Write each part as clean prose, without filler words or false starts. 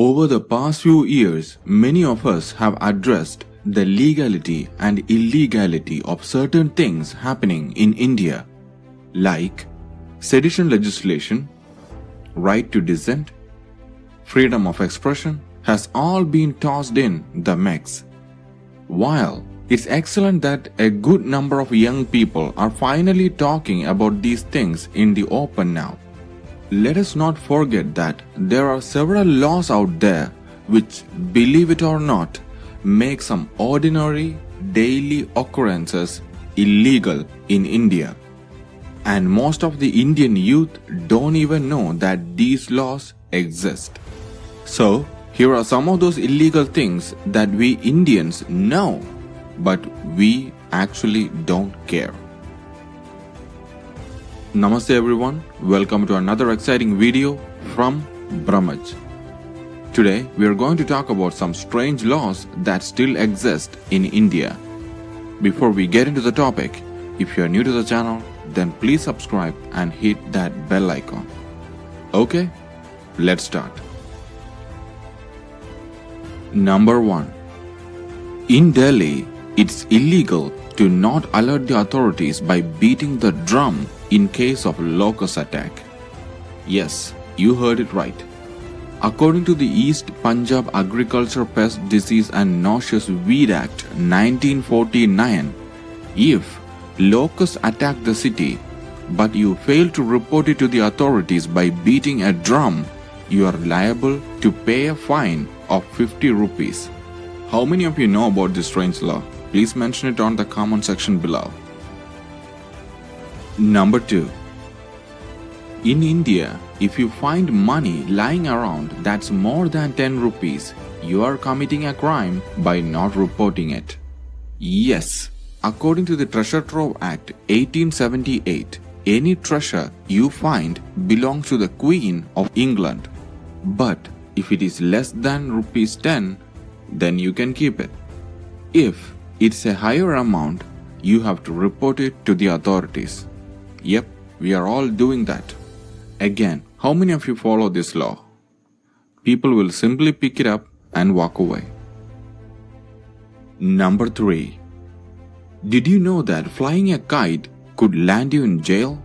Over the past few years, many of us have addressed the legality and illegality of certain things happening in India, like sedition legislation, right to dissent, freedom of expression has all been tossed in the mix. While it's excellent that a good number of young people are finally talking about these things in the open now, let us not forget that there are several laws out there which, believe it or not, make some ordinary daily occurrences illegal in India. And most of the Indian youth don't even know that these laws exist. So, here are some of those illegal things that we Indians know, but we actually don't care. Namaste everyone, welcome to another exciting video from Brahmaj. Today we are going to talk about some strange laws that still exist in India. Before we get into the topic, if you are new to the channel, then please subscribe and hit that bell icon. Okay, let's start. Number 1. In Delhi, it's illegal to not alert the authorities by beating the drum in case of locust attack. Yes, you heard it right. According to the East Punjab Agriculture Pest Disease and Noxious Weed Act 1949, if locusts attack the city but you fail to report it to the authorities by beating a drum, you are liable to pay a fine of 50 rupees. How many of you know about this strange law? Please mention it on the comment section below. Number 2. In India, if you find money lying around that's more than 10 rupees, you are committing a crime by not reporting it. Yes, according to the Treasure Trove Act 1878, any treasure you find belongs to the Queen of England. But if it is less than rupees 10, then you can keep it. If it's a higher amount, you have to report it to the authorities. Yep, we are all doing that. Again, how many of you follow this law? People will simply pick it up and walk away. Number 3. Did you know that flying a kite could land you in jail?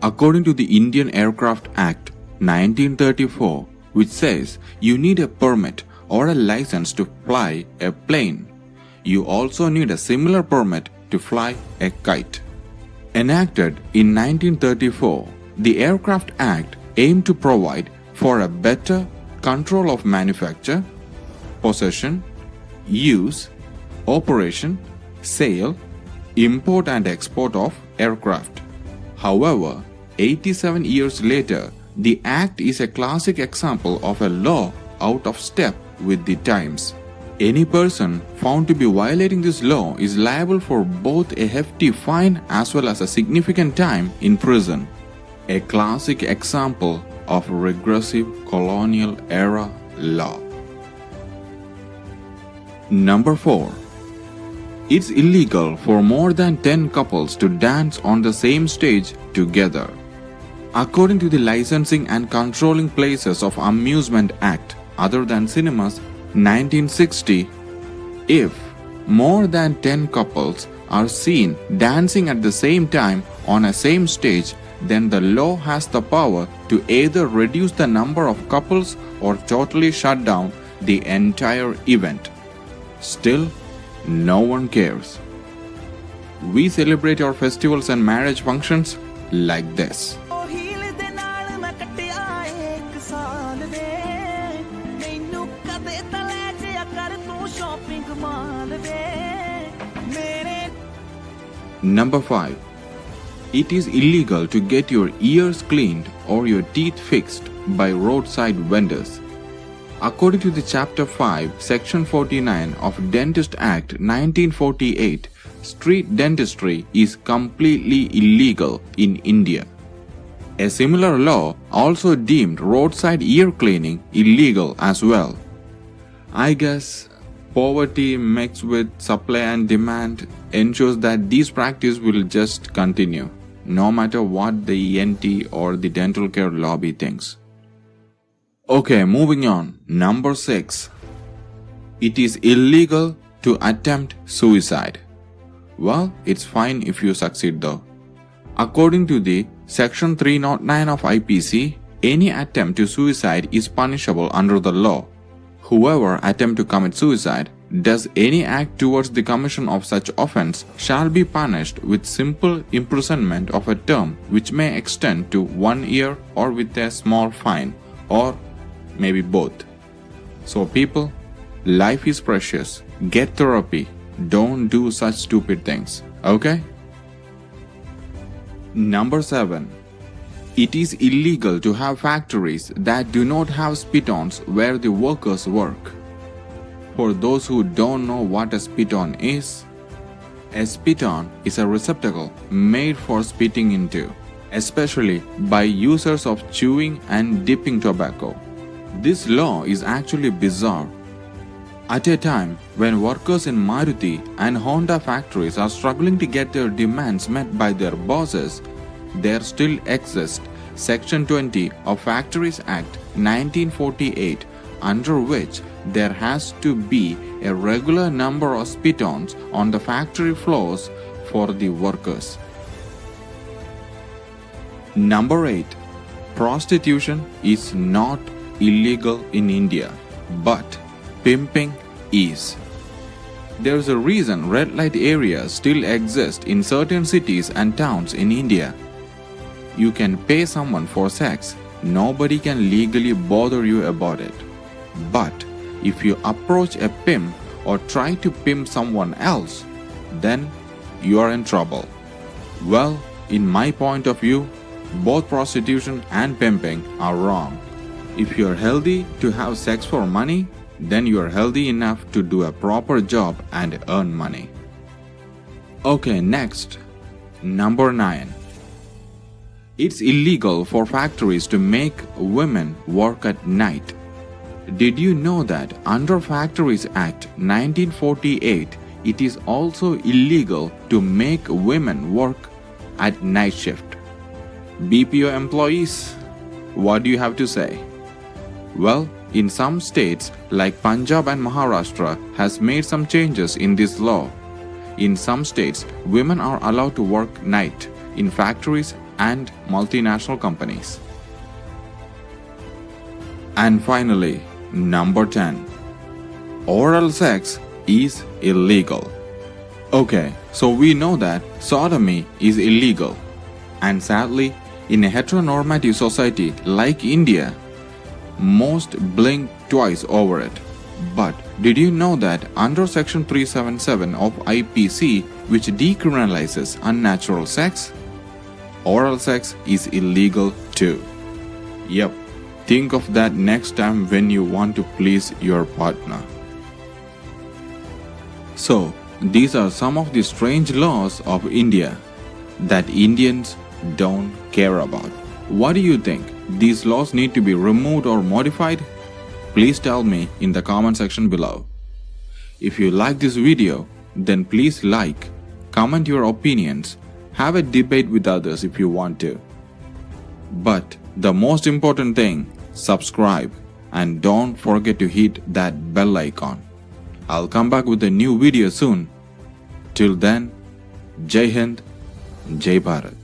According to the Indian Aircraft Act 1934, which says you need a permit or a license to fly a plane, you also need a similar permit to fly a kite. Enacted in 1934, the Aircraft Act aimed to provide for a better control of manufacture, possession, use, operation, sale, import and export of aircraft. However, 87 years later, the Act is a classic example of a law out of step with the times. Any person found to be violating this law is liable for both a hefty fine as well as a significant time in prison. A classic example of regressive colonial era law. Number 4. It's illegal for more than 10 couples to dance on the same stage together. According to the Licensing and Controlling Places of Amusement Act, other than cinemas, 1960, if more than 10 couples are seen dancing at the same time on a same stage, then the law has the power to either reduce the number of couples or totally shut down the entire event. Still, no one cares. We celebrate our festivals and marriage functions like this. Number 5. It is illegal to get your ears cleaned or your teeth fixed by roadside vendors. According to the Chapter 5, Section 49 of Dentist Act 1948, street dentistry is completely illegal in India. A similar law also deemed roadside ear cleaning illegal as well. I guess poverty mixed with supply and demand ensures that this practice will just continue, no matter what the ENT or the dental care lobby thinks. Okay, moving on. Number 6. It is illegal to attempt suicide. Well, it's fine if you succeed though. According to the Section 309 of IPC, any attempt to suicide is punishable under the law. Whoever attempt to commit suicide does any act towards the commission of such offense shall be punished with simple imprisonment of a term which may extend to 1 year or with a small fine, or maybe both. So people, life is precious. Get therapy. Don't do such stupid things. Okay? Number 7. It is illegal to have factories that do not have spit-ons where the workers work. For those who don't know what a spit-on is, a spit-on is a receptacle made for spitting into, especially by users of chewing and dipping tobacco. This law is actually bizarre. At a time when workers in Maruti and Honda factories are struggling to get their demands met by their bosses, there still exists Section 20 of Factories Act 1948, under which there has to be a regular number of spit-ons on the factory floors for the workers. Number 8. Prostitution is not illegal in India, but pimping is. There's a reason red light areas still exist in certain cities and towns in India. You can pay someone for sex, nobody can legally bother you about it. But if you approach a pimp or try to pimp someone else, then you are in trouble. Well, in my point of view, both prostitution and pimping are wrong. If you are healthy to have sex for money, then you are healthy enough to do a proper job and earn money. Okay, next. Number 9. It's illegal for factories to make women work at night. Did you know that under Factories Act 1948, it is also illegal to make women work at night shift? BPO employees, what do you have to say? Well, in some states like Punjab and Maharashtra has made some changes in this law. In some states, women are allowed to work night in factories and multinational companies. And finally, number 10. Oral sex is illegal. Okay, so we know that sodomy is illegal. And sadly, in a heteronormative society like India, most blink twice over it. But did you know that under Section 377 of IPC, which decriminalizes unnatural sex, oral sex is illegal too? Yep, think of that next time when you want to please your partner. So, these are some of the strange laws of India that Indians don't care about. What do you think? These laws need to be removed or modified? Please tell me in the comment section below. If you like this video, then please like, comment your opinions, have a debate with others if you want to. But the most important thing, subscribe and don't forget to hit that bell icon. I'll come back with a new video soon. Till then, Jai Hind, Jai Bharat.